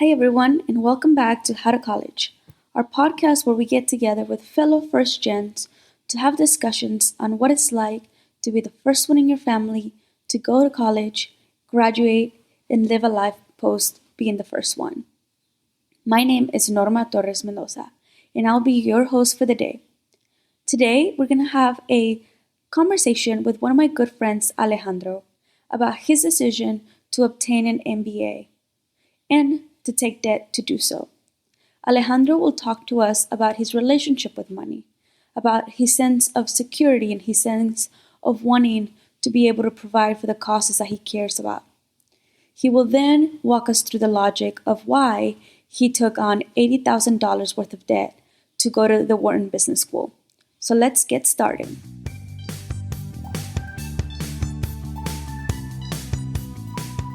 Hi, everyone, and welcome back to How to College, our podcast where we get together with fellow first gens to have discussions on what it's like to be the first one in your family to go to college, graduate, and live a life post being the first one. My name is Norma Torres Mendoza, and I'll be your host for the day. Today, we're going to have a conversation with one of my good friends, Alejandro, about his decision to obtain an MBA and to take debt to do so. Alejandro will talk to us about his relationship with money, about his sense of security and his sense of wanting to be able to provide for the causes that he cares about. He will then walk us through the logic of why he took on $80,000 worth of debt to go to the Wharton Business School. So let's get started.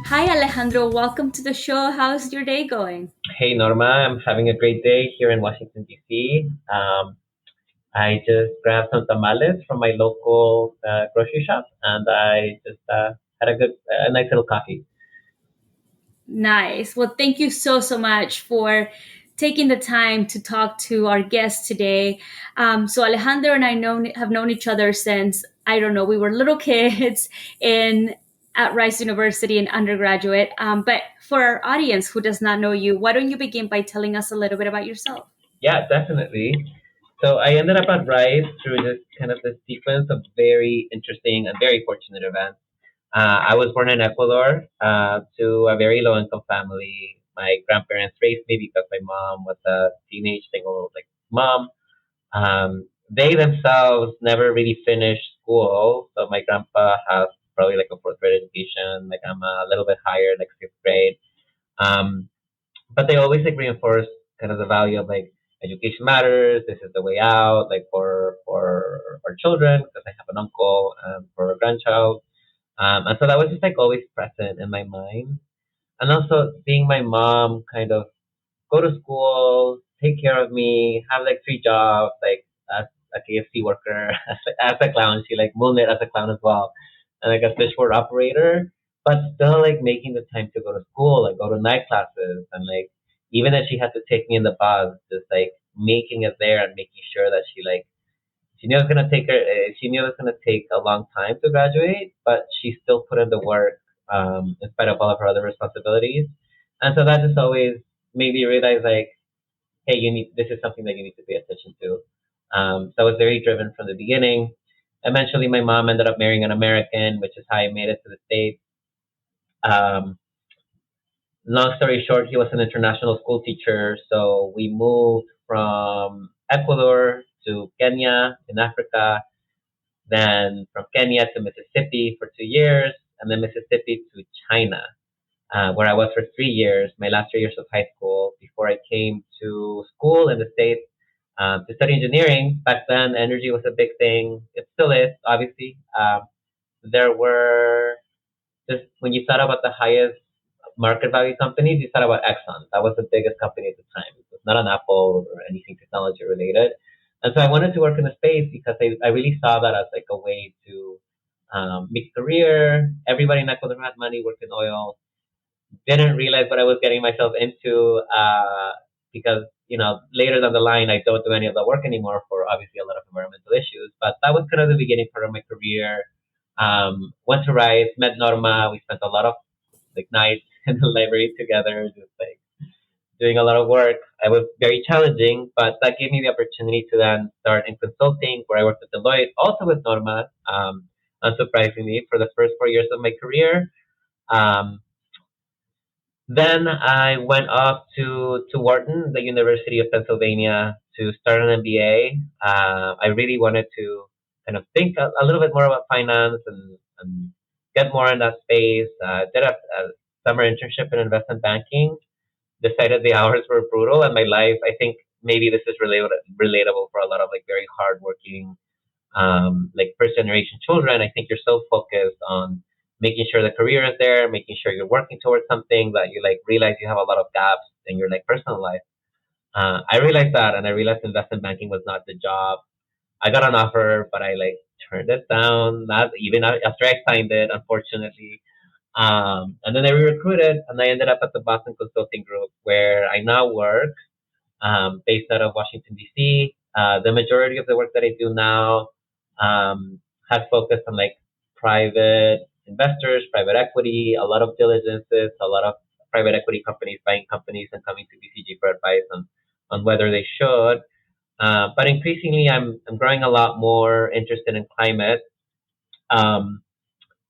Hi, Alejandro. Welcome to the show. How's your day going? Hey Norma, I'm having a great day here in Washington D.C. I just grabbed some tamales from my local grocery shop, and I just had a nice little coffee. Nice. Well, thank you so much for taking the time to talk to our guest today. So Alejandro and I have known each other since, I don't know, we were little kids in at Rice University in undergraduate. But for our audience who does not know you, why don't you begin by telling us a little bit about yourself? Yeah, definitely. So I ended up at Rice through this kind of this sequence of very interesting and very fortunate events. I was born in Ecuador to a very low income family. My grandparents raised me because my mom was a teenage single like mom. They themselves never really finished school. So my grandpa has probably like a fourth grade education. My grandma a little bit higher, like fifth grade. Um, but they always like reinforce kind of the value of like education matters. This is the way out, like for our children, because I have an uncle for a grandchild. And so that was just like always present in my mind. And also seeing my mom kind of go to school, take care of me, have like three jobs, like as a KFC worker, as a clown. She like moonlit as a clown as well, and like a switchboard operator, but still like making the time to go to school, like go to night classes, and like even if she had to take me in the bus, just like making it there and making sure that she knew it was gonna take her. She knew it was gonna take a long time to graduate, but she still put in the work in spite of all of her other responsibilities. And so that just always made me realize, like, hey, you need this is something that you need to pay attention to. So I was very driven from the beginning. Eventually, my mom ended up marrying an American, which is how I made it to the States. Um, Long story short, he was an international school teacher, so we moved from Ecuador to Kenya in Africa, then from Kenya to Mississippi for 2 years, and then Mississippi to China, where I was for 3 years, my last 3 years of high school, before I came to school in the States to study engineering. Back then, energy was a big thing. It still is, obviously. There were just when you thought about the highest market value companies, you thought about Exxon. That was the biggest company at the time. It was not an Apple or anything technology related. And so I wanted to work in the space because I really saw that as like a way to make a career. Everybody in Ecuador had money, worked in oil. Didn't realize what I was getting myself into because, later down the line, I don't do any of the work anymore for obviously a lot of environmental issues. But that was kind of the beginning part of my career. Went to Rice, met Norma. We spent a lot of like nights in the library together, just like doing a lot of work. It was very challenging, but that gave me the opportunity to then start in consulting, where I worked at Deloitte, also with Norma, unsurprisingly, for the first 4 years of my career. Um, then I went off to Wharton, the University of Pennsylvania, to start an MBA. I really wanted to kind of think a little bit more about finance and get more in that space. Did a summer internship in investment banking. Decided the hours were brutal, and my life. I think maybe this is relatable for a lot of like very hardworking like first generation children. I think you're so focused on making sure the career is there, making sure you're working towards something that you like realize you have a lot of gaps in your like personal life. I realized that, and I realized investment banking was not the job. I got an offer, but I like turned it down. Not even after I signed it, unfortunately. And then I recruited, and I ended up at the Boston Consulting Group, where I now work, based out of Washington, D.C. The majority of the work that I do now has focused on like private investors, private equity, a lot of diligences, a lot of private equity companies buying companies and coming to BCG for advice on whether they should. But increasingly, I'm growing a lot more interested in climate. Um,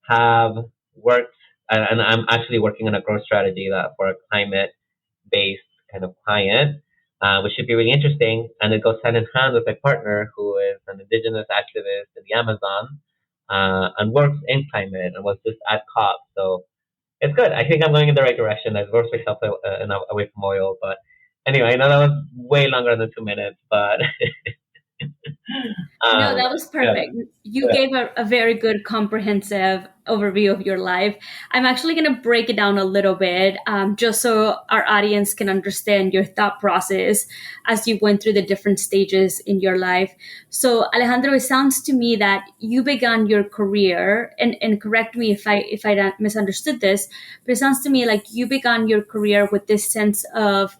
have worked, and I'm actually working on a growth strategy that for a climate based kind of client, which should be really interesting. And it goes hand in hand with my partner, who is an indigenous activist in the Amazon, and works in climate and was just at COP. So it's good. I think I'm going in the right direction. I've worked myself away from oil. But anyway, I know that was way longer than 2 minutes, but No, um, that was yeah, perfect. You yeah, gave a very good comprehensive overview of your life. I'm actually going to break it down a little bit, just so our audience can understand your thought process as you went through the different stages in your life. So, Alejandro, it sounds to me that you began your career, and correct me if I misunderstood this, but it sounds to me like you began your career with this sense of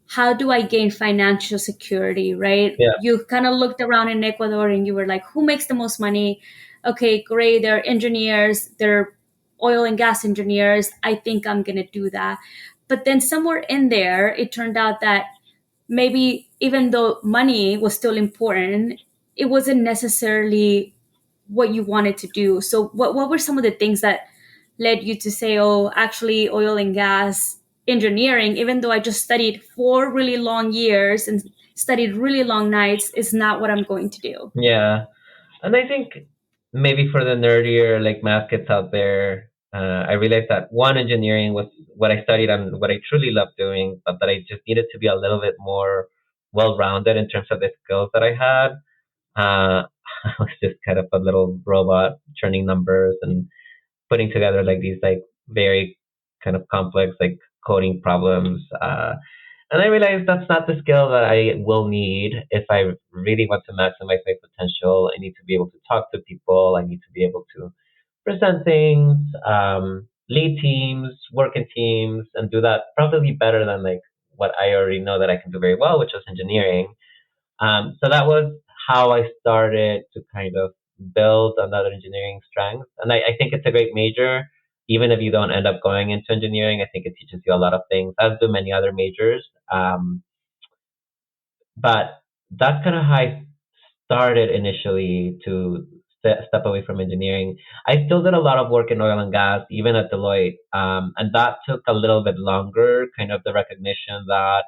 how do I gain financial security, right? yeah, You kind of looked around in Ecuador and you were like, who makes the most money? Okay, great. They're engineers, they're oil and gas engineers. I think I'm going to do that. But then somewhere in there, it turned out that maybe even though money was still important, it wasn't necessarily what you wanted to do. So, what were some of the things that led you to say, oh, actually, oil and gas engineering, even though I just studied 4 really long years and studied really long nights, is not what I'm going to do? yeah. And I think maybe for the nerdier like math kids out there, I realized that one, engineering was what I studied and what I truly loved doing, but that I just needed to be a little bit more well-rounded in terms of the skills that I had. I was just kind of a little robot churning numbers and putting together like these like very kind of complex like coding problems. And I realized that's not the skill that I will need if I really want to maximize my potential. I need to be able to talk to people. I need to be able to present things, lead teams, work in teams, and do that probably better than like what I already know that I can do very well, which is engineering. So that was how I started to kind of build another engineering strength. And I think it's a great major. Even if you don't end up going into engineering, I think it teaches you a lot of things, as do many other majors. But that's kind of how I started initially to step away from engineering. I still did a lot of work in oil and gas, even at Deloitte. And that took a little bit longer, kind of the recognition that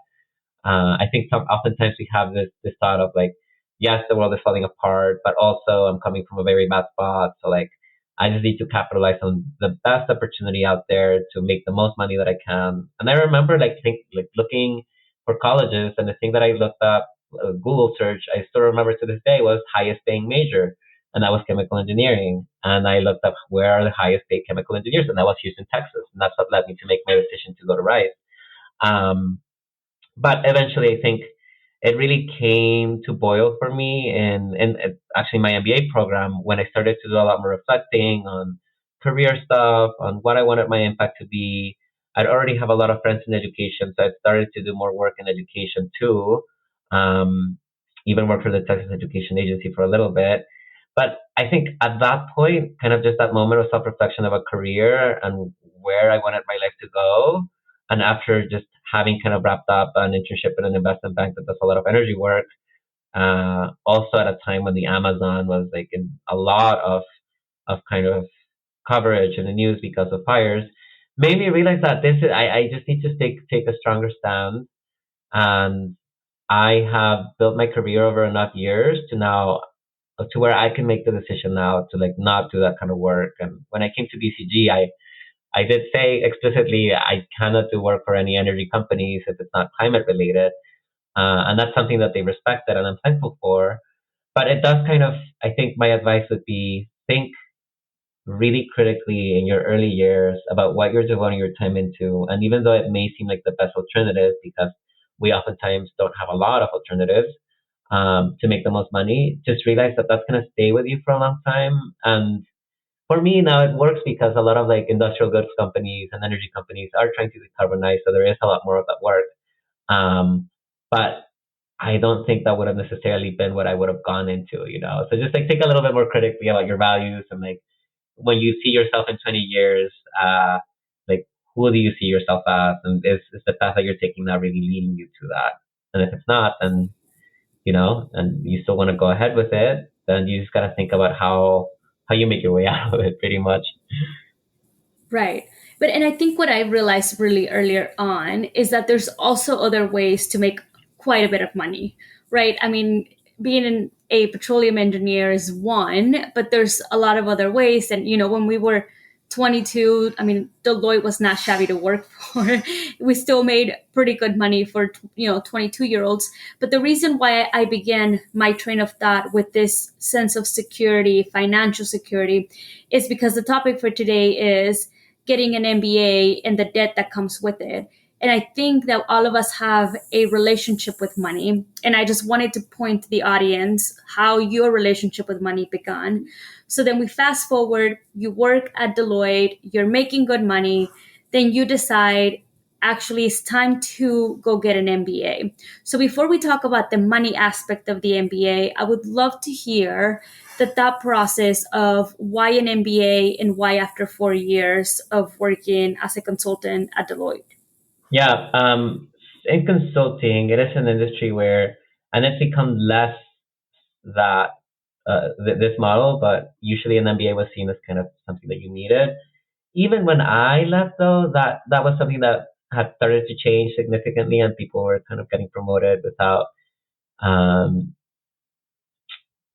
I think oftentimes we have this thought of like, yes, the world is falling apart, but also I'm coming from a very bad spot, so like I just need to capitalize on the best opportunity out there to make the most money that I can. And I remember like looking for colleges, and the thing that I looked up, Google search, I still remember to this day was highest paying major, and that was chemical engineering. And I looked up where are the highest paid chemical engineers, and that was Houston, Texas, and that's what led me to make my decision to go to Rice. Um, but eventually, I think it really came to boil for me in actually my MBA program when I started to do a lot more reflecting on career stuff, on what I wanted my impact to be. I'd already have a lot of friends in education, so I started to do more work in education too. Um, Even work for the Texas Education Agency for a little bit. But I think at that point, kind of just that moment of self reflection of a career and where I wanted my life to go, and after just having kind of wrapped up an internship in an investment bank that does a lot of energy work, also at a time when the Amazon was like in a lot of kind of coverage in the news because of fires, made me realize that I just need to take a stronger stand. And I have built my career over enough years to now to where I can make the decision now to like not do that kind of work. And when I came to BCG, I did say explicitly I cannot do work for any energy companies if it's not climate related, and that's something that they respected, and I'm thankful for. But it does kind of, I think my advice would be think really critically in your early years about what you're devoting your time into, and even though it may seem like the best alternative, because we oftentimes don't have a lot of alternatives to make the most money, just realize that that's going to stay with you for a long time. And for me now it works because a lot of like industrial goods companies and energy companies are trying to decarbonize, so there is a lot more of that work. Um, but I don't think that would have necessarily been what I would have gone into, you know. So just like think a little bit more critically about your values and like when you see yourself in 20 years, like who do you see yourself as, and is the path that you're taking now really leading you to that? And if it's not, then you know, and you still want to go ahead with it, then you just got to think about how you make your way out of it, pretty much. Right. But and I think what I realized really earlier on is that there's also other ways to make quite a bit of money, right? I mean, being a petroleum engineer is one, but there's a lot of other ways. And when we were 22, I mean, Deloitte was not shabby to work for. We still made pretty good money for 22-year-olds. But the reason why I began my train of thought with this sense of security, financial security, is because the topic for today is getting an MBA and the debt that comes with it. And I think that all of us have a relationship with money. And I just wanted to point to the audience how your relationship with money began. So then we fast forward, you work at Deloitte, you're making good money, then you decide actually it's time to go get an MBA. So before we talk about the money aspect of the MBA, I would love to hear the thought process of why an MBA and why after 4 years of working as a consultant at Deloitte. Yeah, in consulting, it is an industry where, and it's become less that this model, but usually an MBA was seen as kind of something that you needed. Even when I left, though, that was something that had started to change significantly, and people were kind of getting promoted without, um,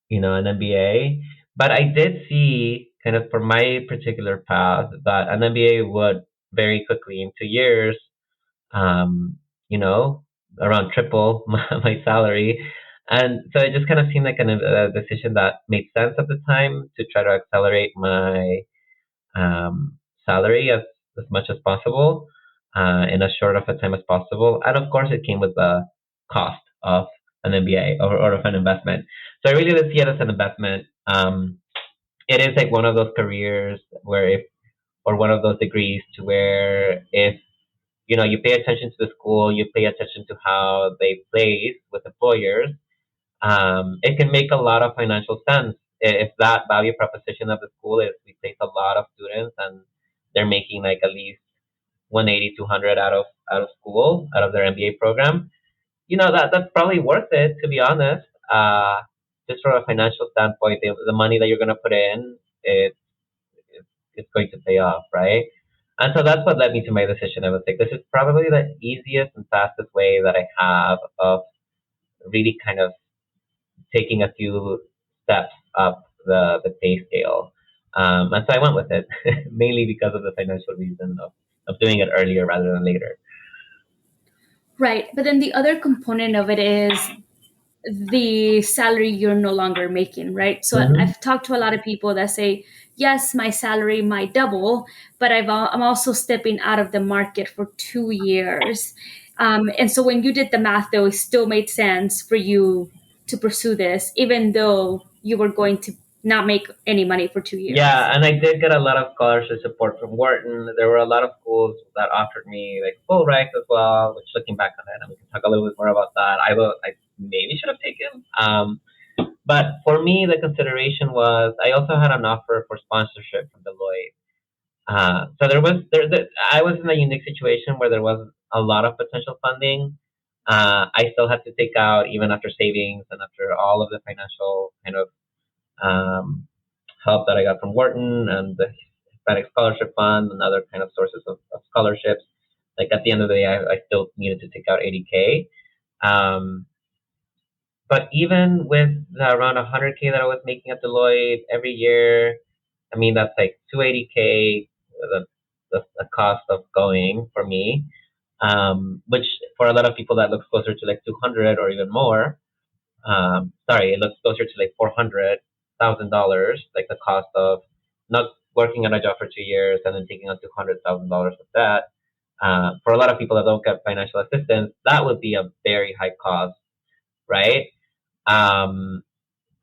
an MBA. But I did see, kind of for my particular path, that an MBA would very quickly, in 2 years, um, you know, around triple my salary. And so it just kind of seemed like a decision that made sense at the time to try to accelerate my salary as much as possible in as short of a time as possible. And of course, it came with the cost of an MBA or of an investment. So I really did see it as an investment. It is like one of those careers where if, or one of those degrees to where if you pay attention to the school, you pay attention to how they place with employers, it can make a lot of financial sense if that value proposition of the school is we place a lot of students and they're making like at least 180, 200 out of school, out of their MBA program. That's probably worth it, to be honest. Just from a financial standpoint, the money that you're going to put in, it's going to pay off, right? And so that's what led me to my decision. I was like, this is probably the easiest and fastest way that I have of really kind of taking a few steps up the pay scale. And so I went with it, mainly because of the financial reason of doing it earlier rather than later. Right. But then the other component of it is the salary you're no longer making, right? So Hmm. I've talked to a lot of people that say, yes, my salary might double, but I'm also stepping out of the market for 2 years. And so when you did the math, though, it still made sense for you to pursue this, even though you were going to not make any money for 2 years. Yeah, and I did get a lot of scholarship support from Wharton. There were a lot of schools that offered me like full rights as well, which looking back on it, and we can talk a little bit more about that. I maybe should have taken. But for me, the consideration was I also had an offer for sponsorship from Deloitte. So I was in a unique situation where there was a lot of potential funding. I still had to take out even after savings and after all of the financial kind of um, help that I got from Wharton and the Hispanic Scholarship Fund and other kind of sources of scholarships. Like at the end of the day, I still needed to take out 80K. Um, but even with the around 100K that I was making at Deloitte every year, I mean, that's like 280K, the cost of going for me, which for a lot of people that looks closer to like 200 or even more. Sorry, it looks closer to like $400,000, like the cost of not working on a job for 2 years and then taking on $200,000 of debt. For a lot of people that don't get financial assistance, that would be a very high cost, right? Um,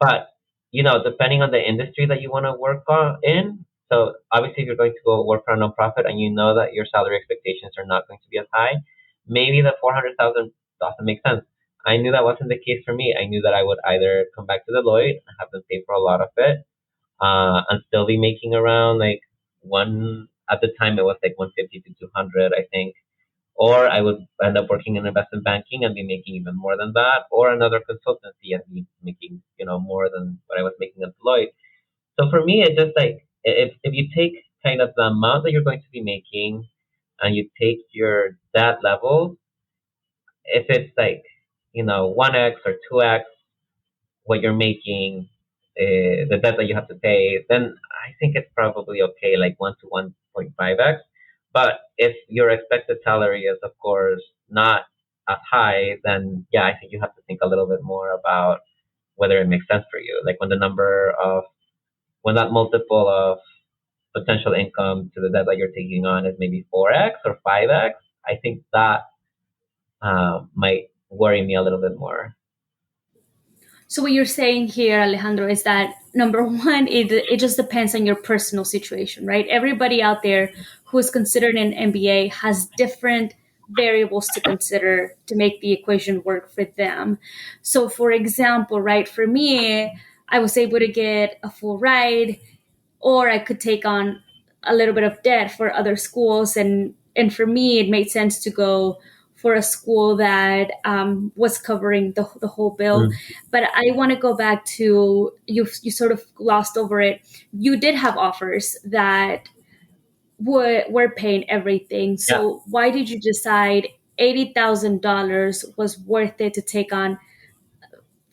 but depending on the industry that you want to work in, So obviously, if you're going to go work for a nonprofit and you know that your salary expectations are not going to be as high, maybe the 400,000 doesn't make sense. I knew that wasn't the case for me. I knew that I would either come back to Deloitte and have them pay for a lot of it, and still be making around like one at the time it was like 150 to 200, I think, or I would end up working in investment banking and be making even more than that, or another consultancy and be making more than what I was making at Deloitte. So for me, it's just like if you take kind of the amount that you're going to be making and you take your debt level, if it's like 1x or 2x what you're making, the debt that you have to pay, then I think it's probably okay, like 1 to 1.5x. But if your expected salary is, of course, not as high, then yeah, I think you have to think a little bit more about whether it makes sense for you. Like when that multiple of potential income to the debt that you're taking on is maybe 4x or 5x, I think that might worry me a little bit more. So what you're saying here, Alejandro, is that number one, it just depends on your personal situation, right? Everybody out there who is considering an MBA has different variables to consider to make the equation work for them. So for example, right, for me, I was able to get a full ride, or I could take on a little bit of debt for other schools. And for me, it made sense to go for a school that was covering the whole bill. Mm. But I want to go back to you sort of glossed over it. You did have offers that were paying everything. Yeah, So why did you decide $80,000 was worth it to take on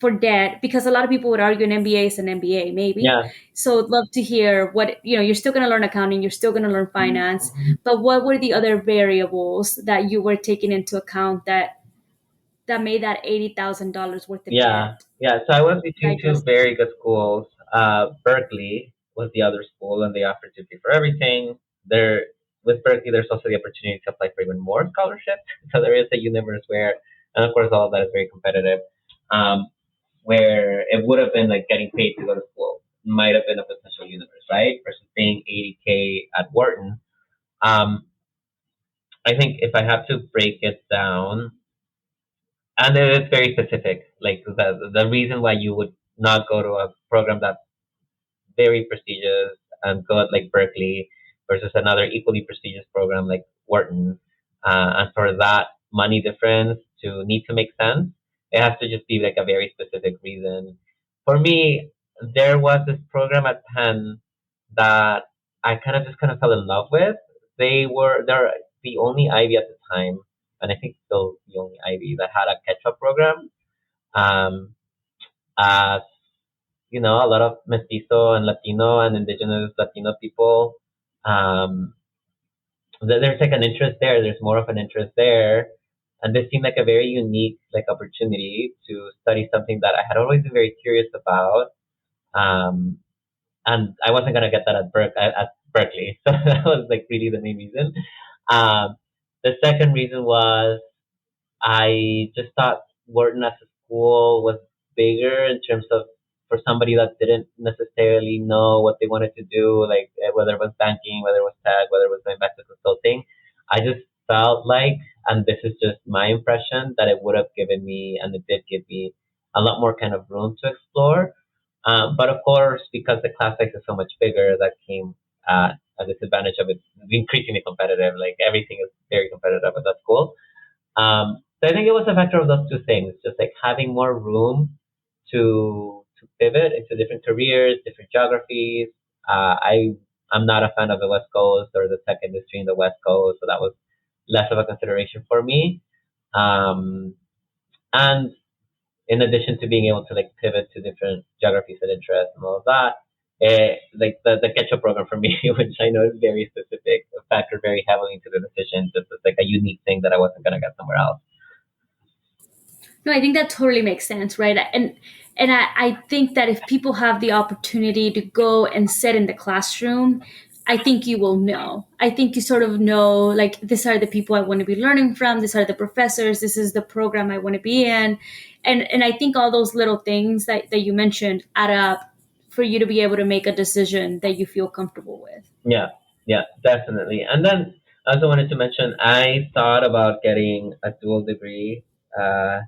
for debt? Because a lot of people would argue an MBA is an MBA, maybe. yeah. So I'd love to hear what, you're still going to learn accounting, you're still going to learn finance, but what were the other variables that you were taking into account that made that $80,000 worth of Yeah, debt yeah. So I was between two digest? very good schools. Berkeley was the other school, and they offered to pay for everything. There, with Berkeley, there's also the opportunity to apply for even more scholarships. So there is a universe where, and of course, all of that is very competitive. Um, where it would have been like getting paid to go to school might have been a potential universe, right? Versus paying 80K at Wharton. Um, I think if I have to break it down, and it is very specific. Like the reason why you would not go to a program that's very prestigious and go at like Berkeley versus another equally prestigious program like Wharton, and for that money difference to need to make sense, it has to just be like a very specific reason. For me, there was this program at Penn that I kind of fell in love with. They're the only Ivy at the time, and I think still the only Ivy that had a catch-up program. Um, as a lot of mestizo and Latino and indigenous Latino people, um, there's like an interest there. There's more of an interest there, and this seemed like a very unique like opportunity to study something that I had always been very curious about. Um, and I wasn't gonna get that at Berkeley, so that was like really the main reason. Um, the second reason was I just thought Wharton as a school was bigger in terms of for somebody that didn't necessarily know what they wanted to do, like whether it was banking, whether it was tech, whether it was investment consulting. I just felt like, and this is just my impression, that it would have given me, and it did give me, a lot more kind of room to explore. But of course, because the class size is so much bigger, that came at a disadvantage of it being increasingly competitive. Like everything is very competitive at that school. So I think it was a factor of those two things, just like having more room to pivot into different careers, different geographies. I'm not a fan of the West Coast or the tech industry in the West Coast, so that was less of a consideration for me. Um, and in addition to being able to like pivot to different geographies and interests and all of that, like the ketchup program for me, which I know is very specific, factored very heavily into the decision. This is like a unique thing that I wasn't gonna get somewhere else. No, I think that totally makes sense, right? And I think that if people have the opportunity to go and sit in the classroom, I think you will know. I think you sort of know, like, these are the people I want to be learning from. These are the professors. This is the program I want to be in. And I think all those little things that you mentioned add up for you to be able to make a decision that you feel comfortable with. Yeah, yeah, definitely. And then I also wanted to mention I thought about getting a dual degree. Uh,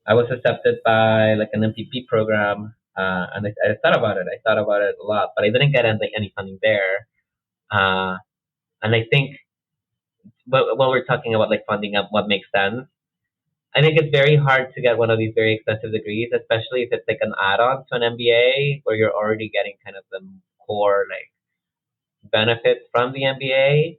I was accepted by like an MPP program, and I thought about it. I thought about it a lot, but I didn't get any funding there. Uh, and I think when we're talking about like funding up what makes sense, I think it's very hard to get one of these very expensive degrees, especially if it's like an add-on to an MBA where you're already getting kind of the core like benefits from the MBA.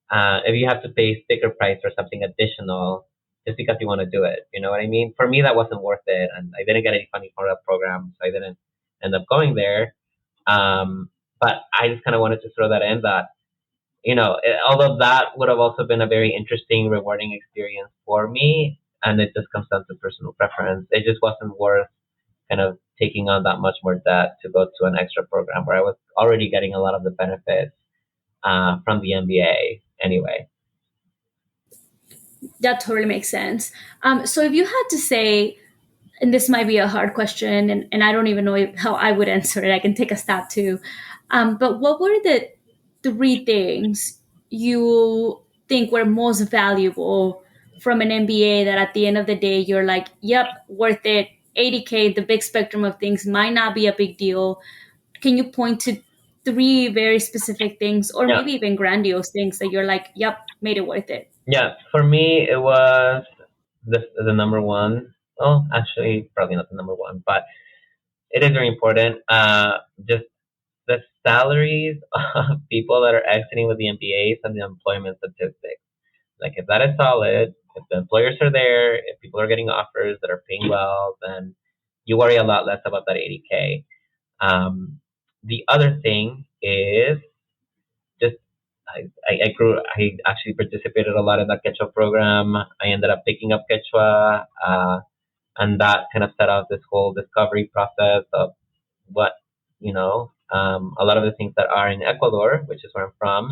If you have to pay sticker price or something additional just because you want to do it, you know what I mean? For me, that wasn't worth it, and I didn't get any funding for that program, so I didn't end up going there. Um, but I just kind of wanted to throw that in that although that would have also been a very interesting, rewarding experience for me, and it just comes down to personal preference. It just wasn't worth kind of taking on that much more debt to go to an extra program where I was already getting a lot of the benefits from the MBA anyway. That totally makes sense. So if you had to say, and this might be a hard question, and I don't even know how I would answer it. I can take a stab too. But what were the three things you think were most valuable from an MBA that at the end of the day you're like, yep, worth it. 80K, the big spectrum of things might not be a big deal. Can you point to three very specific things, or Yeah, maybe even grandiose things that you're like, yep, made it worth it? yeah. For me, it was the number one. Oh, actually, probably not the number one, but it is very important. Just the salaries of people that are exiting with the MBAs and the employment statistics. Like if that is solid, if the employers are there, if people are getting offers that are paying well, then you worry a lot less about that 80K. The other thing is just I actually participated a lot in that Quechua program. I ended up picking up Quechua, and that kind of set out this whole discovery process of what a lot of the things that are in Ecuador, which is where I'm from,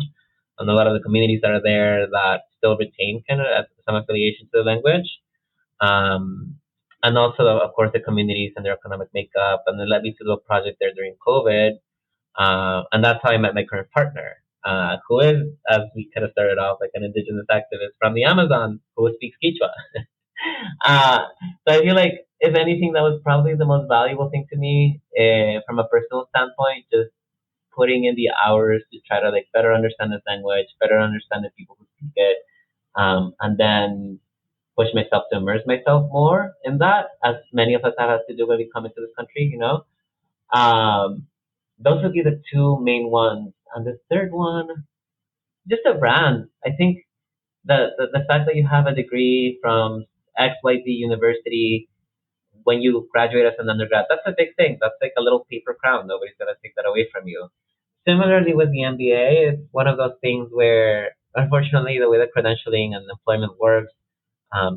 and a lot of the communities that are there that still retain kind of some affiliation to the language, um, and also of course the communities and their economic makeup, and it led me to do a project there during COVID, and that's how I met my current partner, who is, as we kind of started off, like an indigenous activist from the Amazon who speaks Quechua. uh, so I feel like, if anything, that was probably the most valuable thing to me from a personal standpoint. Just putting in the hours to try to like better understand the language, better understand the people who speak it, and then push myself to immerse myself more in that, as many of us have had to do when we come into this country. Um, those would be the two main ones, and the third one, just a brand. I think the fact that you have a degree from XYZ University when you graduate as an undergrad, that's a big thing. That's like a little paper crown. Nobody's gonna take that away from you. Similarly with the MBA, it's one of those things where, unfortunately, the way that credentialing and employment works,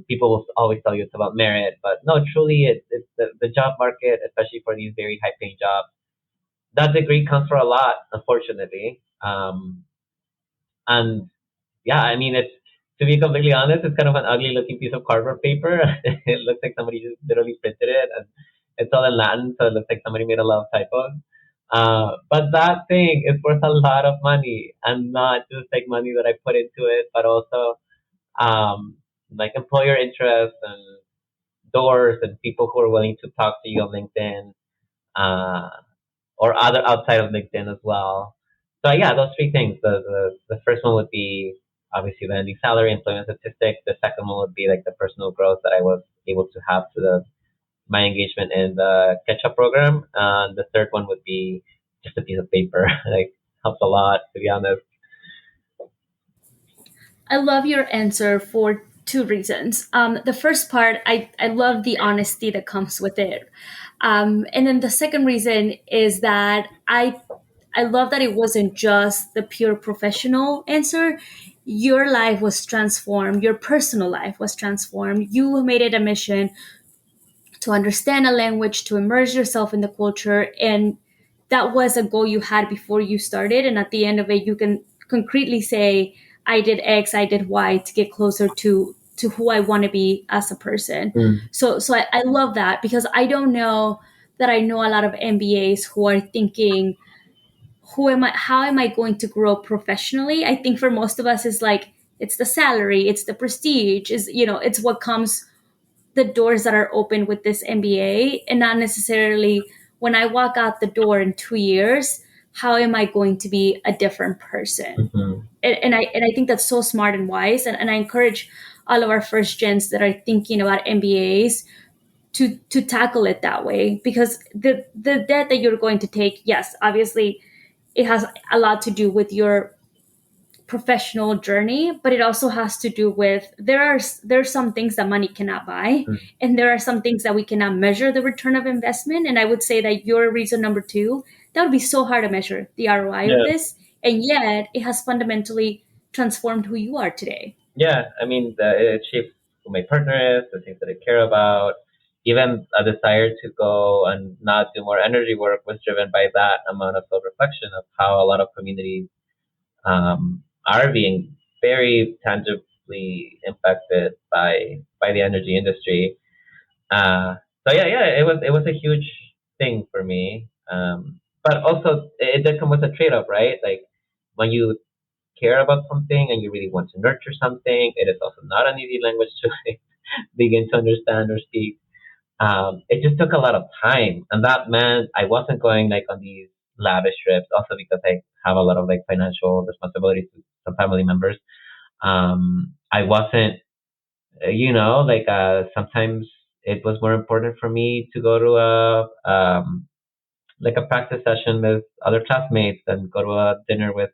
people will always tell you it's about merit, but no, truly, it's the job market, especially for these very high-paying jobs. That degree counts for a lot, unfortunately. And yeah, I mean, it's to be completely honest, it's kind of an ugly looking piece of cardboard paper. It looks like somebody just literally printed it, and it's all in Latin, so it looks like somebody made a lot of typos. But that thing is worth a lot of money, and not just like money that I put into it, but also like employer interest and doors and people who are willing to talk to you on LinkedIn. Uh, or other outside of LinkedIn as well. So yeah, those three things. The first one would be obviously the ending salary, employment statistics. The second one would be like the personal growth that I was able to have to my engagement in the catch-up program. And the third one would be just a piece of paper. Like helps a lot, to be honest. I love your answer for two reasons. The first part, I love the honesty that comes with it. And then the second reason is that I love that it wasn't just the pure professional answer. Your life was transformed. Your personal life was transformed. You made it a mission to understand a language, to immerse yourself in the culture. And that was a goal you had before you started. And at the end of it, you can concretely say, I did X, I did Y to get closer to who I want to be as a person. Mm. So I love that because I don't know that I know a lot of MBAs who are thinking, who am I, how am I going to grow professionally? I think for most of us is like, it's the salary, it's the prestige, is, it's what comes, the doors that are open with this MBA, and not necessarily when I walk out the door in 2 years, how am I going to be a different person? Hmm. And I think that's so smart and wise. And I encourage all of our first gens that are thinking about MBAs to tackle it that way, because the debt that you're going to take, yes, obviously it has a lot to do with your professional journey, but it also has to do with, there's some things that money cannot buy, and there are some things that we cannot measure the return of investment. And I would say that your reason number two, that would be so hard to measure the ROI of Yeah. this, and yet it has fundamentally transformed who you are today. Yeah, I mean, it shapes who my partner is, the things that I care about. Even a desire to go and not do more energy work was driven by that amount of self reflection of how a lot of communities are being very tangibly impacted by the energy industry. Uh, so yeah, it was a huge thing for me. But also it did come with a trade off, right? Like when you care about something and you really want to nurture something, it is also not an easy language to begin to understand or speak. It just took a lot of time, and that meant I wasn't going like on these lavish trips. Also because I have a lot of like financial responsibilities to some family members. I wasn't, like sometimes it was more important for me to go to a like a practice session with other classmates than go to a dinner with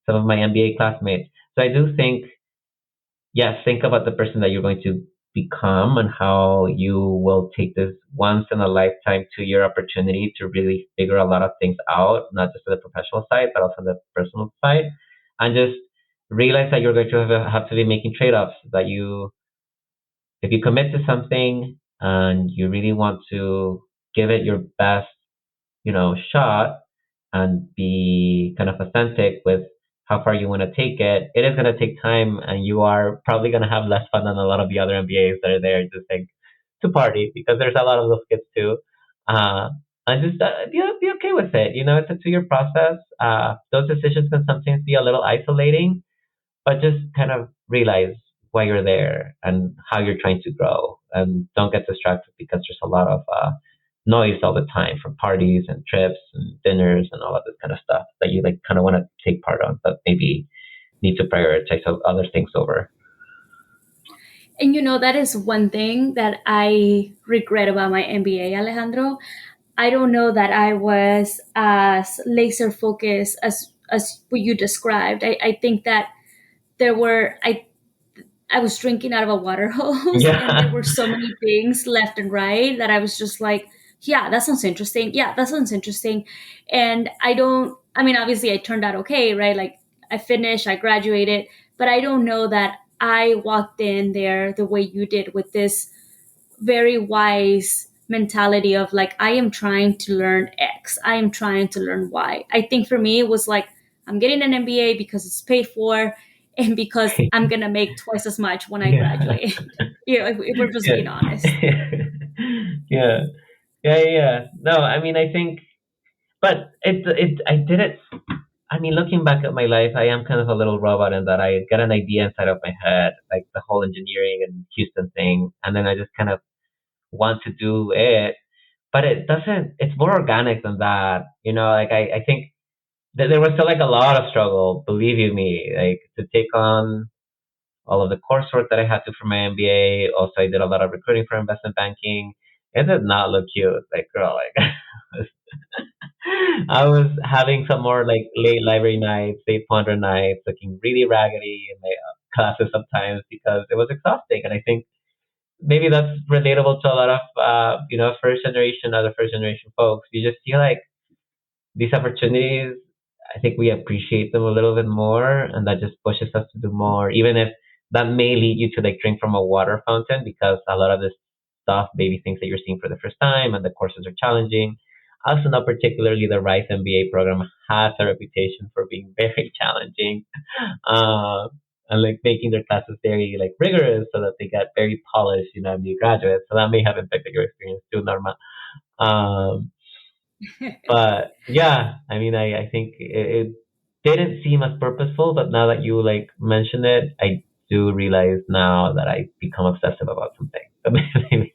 some of my MBA classmates. So I do think, yes, think about the person that you're going to become and how you will take this once in a lifetime 2 year opportunity to really figure a lot of things out, not just on the professional side, but also on the personal side. And just realize that you're going to have to be making trade offs. That if you commit to something and you really want to give it your best, shot, and be kind of authentic with how far you want to take it, it is going to take time, and you are probably going to have less fun than a lot of the other MBAs that are there just like to party, because there's a lot of those kids too. Uh, and just be okay with it. It's a 2 year process. Those decisions can sometimes be a little isolating, but just kind of realize why you're there and how you're trying to grow, and don't get distracted because there's a lot of noise all the time from parties and trips and dinners and all of this kind of stuff that you like kind of want to take part on, but maybe need to prioritize other things over. And that is one thing that I regret about my MBA, Alejandro. I don't know that I was as laser focused as what you described. I think that I was drinking out of a water hose, and there Yeah. were so many things left and right that I was just like, yeah, that sounds interesting. Yeah, that sounds interesting. And I mean, obviously I turned out okay, right? Like I finished, I graduated, but I don't know that I walked in there the way you did, with this very wise mentality of like, I am trying to learn X, I am trying to learn Y. I think for me it was like, I'm getting an MBA because it's paid for, and because I'm gonna make twice as much when I Yeah. graduate. If we're just Yeah. being honest. Yeah. Yeah. No, I mean, I think, but I did it. I mean, looking back at my life, I am kind of a little robot in that I get an idea inside of my head, like the whole engineering and Houston thing, and then I just kind of want to do it. But it doesn't. It's more organic than that, Like I think that there was still like a lot of struggle, believe you me, like to take on all of the coursework that I had to for my MBA. Also, I did a lot of recruiting for investment banking. It did not look cute, like girl, like I was having some more like late library nights, late ponder nights, looking really raggedy in my classes sometimes because it was exhausting. And I think maybe that's relatable to a lot of first generation, other first generation folks. You just feel like these opportunities, I think we appreciate them a little bit more, and that just pushes us to do more, even if that may lead you to like drink from a water fountain, because a lot of this stuff, maybe things that you're seeing for the first time, and the courses are challenging. Also, not particularly the Rice MBA program has a reputation for being very challenging, uh, and like making their classes very like rigorous so that they get very polished, MBA graduates. So that may have impacted your experience too, Norma. Um, But yeah, I mean, I think it didn't seem as purposeful, but now that you like mention it, I do realize now that I become obsessive about something. So maybe,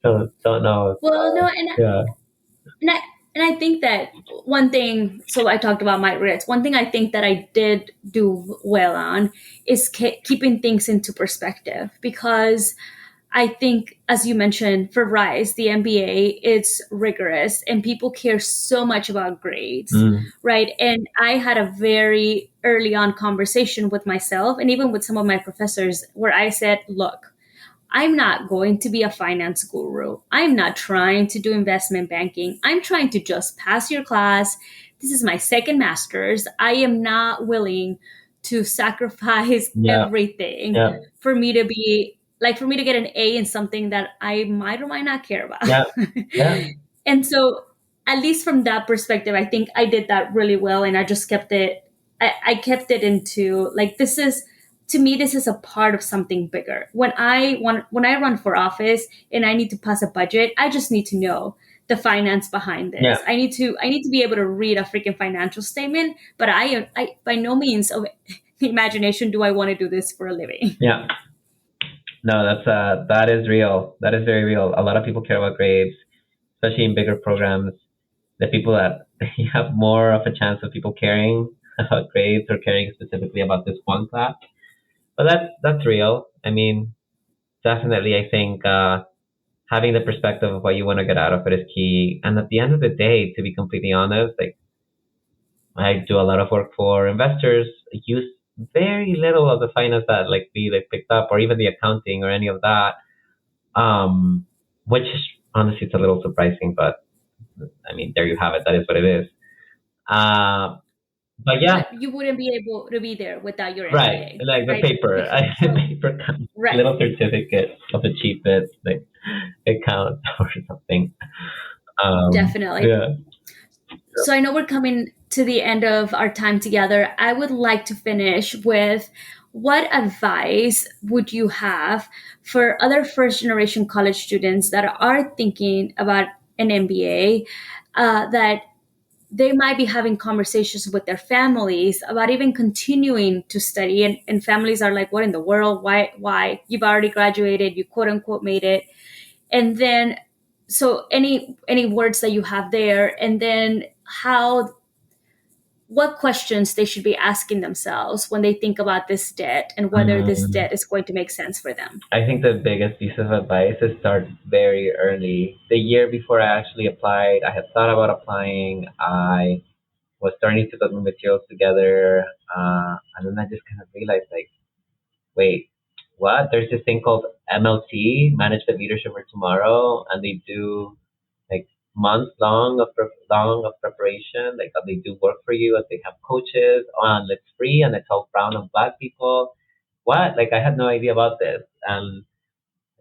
so don't know. Well, no, Yeah. and I and I think that one thing. So I talked about my regrets. One thing I think that I did do well on is keeping things into perspective, because I think, as you mentioned, for Rise, the MBA, it's rigorous and people care so much about grades, Mm, right? And I had a very early on conversation with myself and even with some of my professors where I said, look, I'm not going to be a finance guru. I'm not trying to do investment banking. I'm trying to just pass your class. This is my second master's. I am not willing to sacrifice yeah. everything Yeah. for me to be like for me to get an A in something that I might or might not care about. Yeah. Yeah. And so, at least from that perspective, I think I did that really well. And I just kept it, I kept it into like, this is, to me, this is a part of something bigger. When I run for office and I need to pass a budget, I just need to know the finance behind Yeah. this. I need to be able to read a freaking financial statement, but I by no means of the imagination do I want to do this for a living. Yeah. No, that is real. That is very real. A lot of people care about grades, especially in bigger programs. The people that you have more of a chance of people caring about grades or caring specifically about this one class. But that's real. I mean, definitely, I think having the perspective of what you want to get out of it is key. And at the end of the day, to be completely honest, like I do a lot of work for investors, use very little of the finance that like we like picked up, or even the accounting or any of that. Um, which honestly it's a little surprising, but I mean, there you have it. That is what it is. Uh, but yeah, But you wouldn't be able to be there without your right. MBA, Like the right? paper, So paper right, little certificate of achievement, like account or something. definitely. Yeah. So I know we're coming to the end of our time together. I would like to finish with, what advice would you have for other first generation college students that are thinking about an MBA, that they might be having conversations with their families about even continuing to study, and families are like, what in the world, why, you've already graduated, you quote unquote made it. And then, so any words that you have there, and then how, what questions they should be asking themselves when they think about this debt and whether this Mm, debt is going to make sense for them. I think the biggest piece of advice is start very early. The year before I actually applied, I had thought about applying. I was starting to put my materials together, and then I just kind of realized, like, wait, what? There's this thing called MLT, Management Leadership for Tomorrow, and they do like months long of preparation. Like they do work for you, and they have coaches on. It's free, and it's all brown and black people. What? Like I had no idea about this, and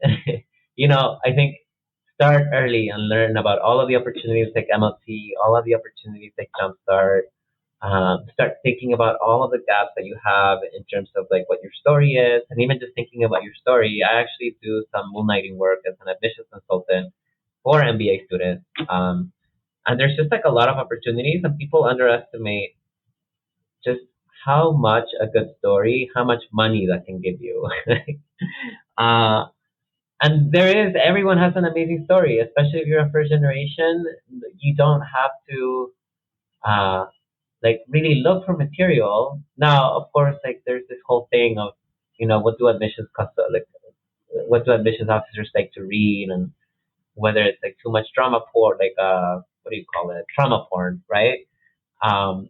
I think start early and learn about all of the opportunities like MLT, all of the opportunities like Jumpstart. Start thinking about all of the gaps that you have in terms of like what your story is, and even just thinking about your story. I actually do some moonlighting work as an admissions consultant for MBA students, and there's just like a lot of opportunities, and people underestimate just how much a good story, how much money that can give you. uh, and everyone has an amazing story, especially if you're a first generation. You don't have to uh, like really look for material. Now, of course, like there's this whole thing of, what do admissions like what do admissions officers like to read, and whether it's like too much drama porn, like what do you call it, trauma porn, right? Um,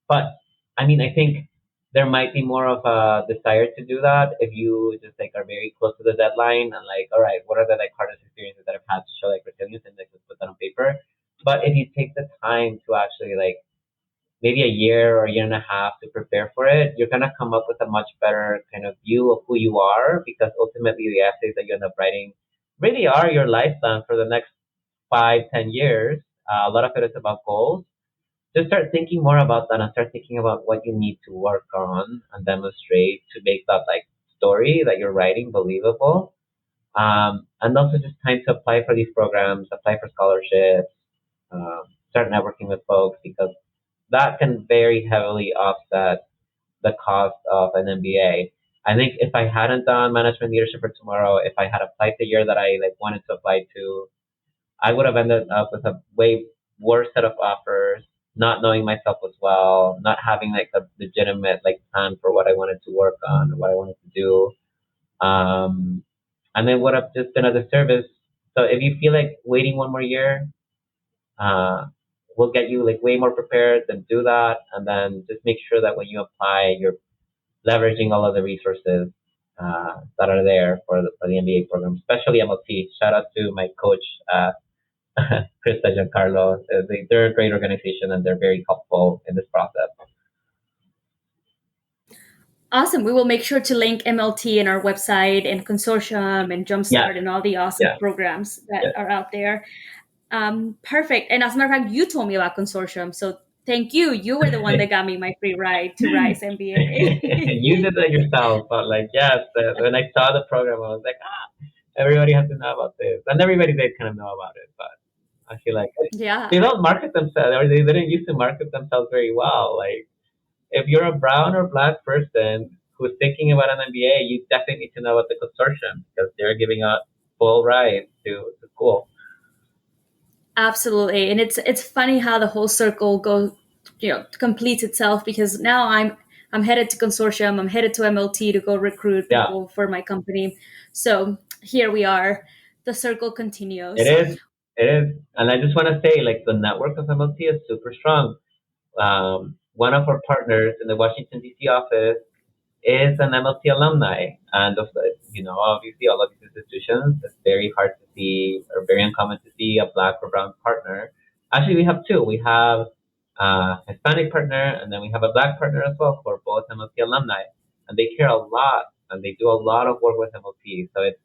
but I mean, I think there might be more of a desire to do that if you just like are very close to the deadline and like, all right, what are the like hardest experiences that I've had to show like resilience and like just put that on paper. But if you take the time to actually like maybe a year or a year and a half to prepare for it, you're gonna come up with a much better kind of view of who you are, because ultimately the essays that you end up writing really are your lifetime for the next 5, 10 years. A lot of it is about goals. Just start thinking more about that and start thinking about what you need to work on and demonstrate to make that like story that you're writing believable. And also just time to apply for these programs, apply for scholarships, start networking with folks because that can very heavily offset the cost of an MBA. I think if I hadn't done management leadership for tomorrow, if I had applied the year that I like wanted to apply to, I would have ended up with a way worse set of offers, not knowing myself as well, not having like a legitimate like plan for what I wanted to work on, what I wanted to do. Um, and then would have just been a disservice. So if you feel like waiting one more year, uh, will get you like way more prepared, then do that, and then just make sure that when you apply, you're leveraging all of the resources that are there for the MBA program, especially MLT. Shout out to my coach, Krista Giancarlo. They're a great organization and they're very helpful in this process. Awesome. We will make sure to link MLT in our website and consortium and Yeah, Jumpstart and all the awesome yeah, programs that yeah. are out there. Perfect. And as a matter of fact, you told me about consortium. So thank you. You were the one that got me my free ride to Rise You MBA. did that yourself, but like, yes, when I saw the program, I was like, everybody has to know about this. And everybody did kind of know about it, but I feel like Yeah, they don't market themselves, or they didn't used to market themselves very well. Like, if you're a brown or black person who's thinking about an MBA, you definitely need to know about the consortium because they're giving out full rides to school. absolutely. And it's funny how the whole circle goes, completes itself because now I'm headed to consortium. I'm headed to MLT to go recruit Yeah, people for my company. So here we are. The circle it continues. is. It is. And I just want to say, like, the network of MLT is super strong. One of our partners in the Washington, D.C. office is an MLT alumni. And, obviously, all of these institutions, it's very hard to see or very uncommon to see a black or brown partner. Actually, we have two. We have a Hispanic partner, and then we have a black partner as well who are both MLT alumni. And they care a lot, and they do a lot of work with MLT. So it's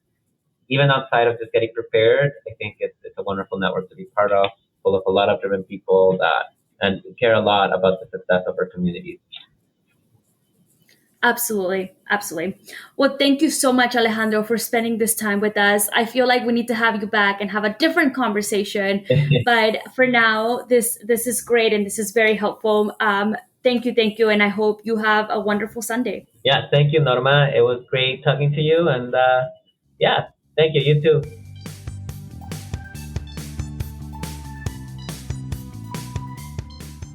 even outside of just getting prepared, I think it's a wonderful network to be part of, full of a lot of driven people that and care a lot about the success of our communities. Absolutely. Absolutely. Well, thank you so much, Alejandro, for spending this time with us. I feel like we need to have you back and have a different conversation. But for now, this is great and this is very helpful. Thank you. And I hope you have a wonderful Sunday. Yeah, thank you, Norma. It was great talking to you, and yeah, thank you. You too.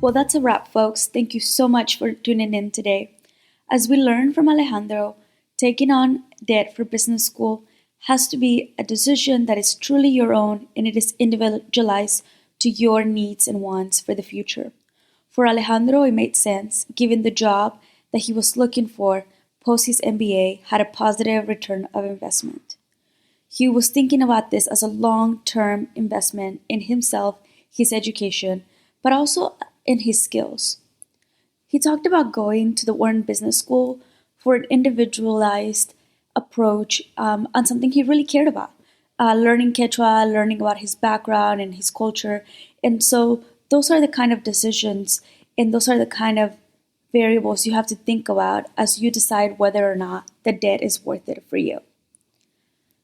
Well, that's a wrap, folks. Thank you so much for tuning in today. As we learned from Alejandro, taking on debt for business school has to be a decision that is truly your own and it is individualized to your needs and wants for the future. For Alejandro, it made sense given the job that he was looking for post his MBA had a positive return of investment. He was thinking about this as a long term investment in himself, his education, but also in his skills. He talked about going to the Wharton Business School for an individualized approach on something he really cared about, learning Quechua, learning about his background and his culture. And so those are the kind of decisions and those are the kind of variables you have to think about as you decide whether or not the debt is worth it for you.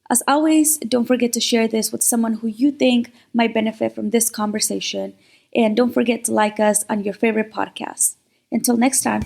As always, don't forget to share this with someone who you think might benefit from this conversation. And don't forget to like us on your favorite podcast. Until next time.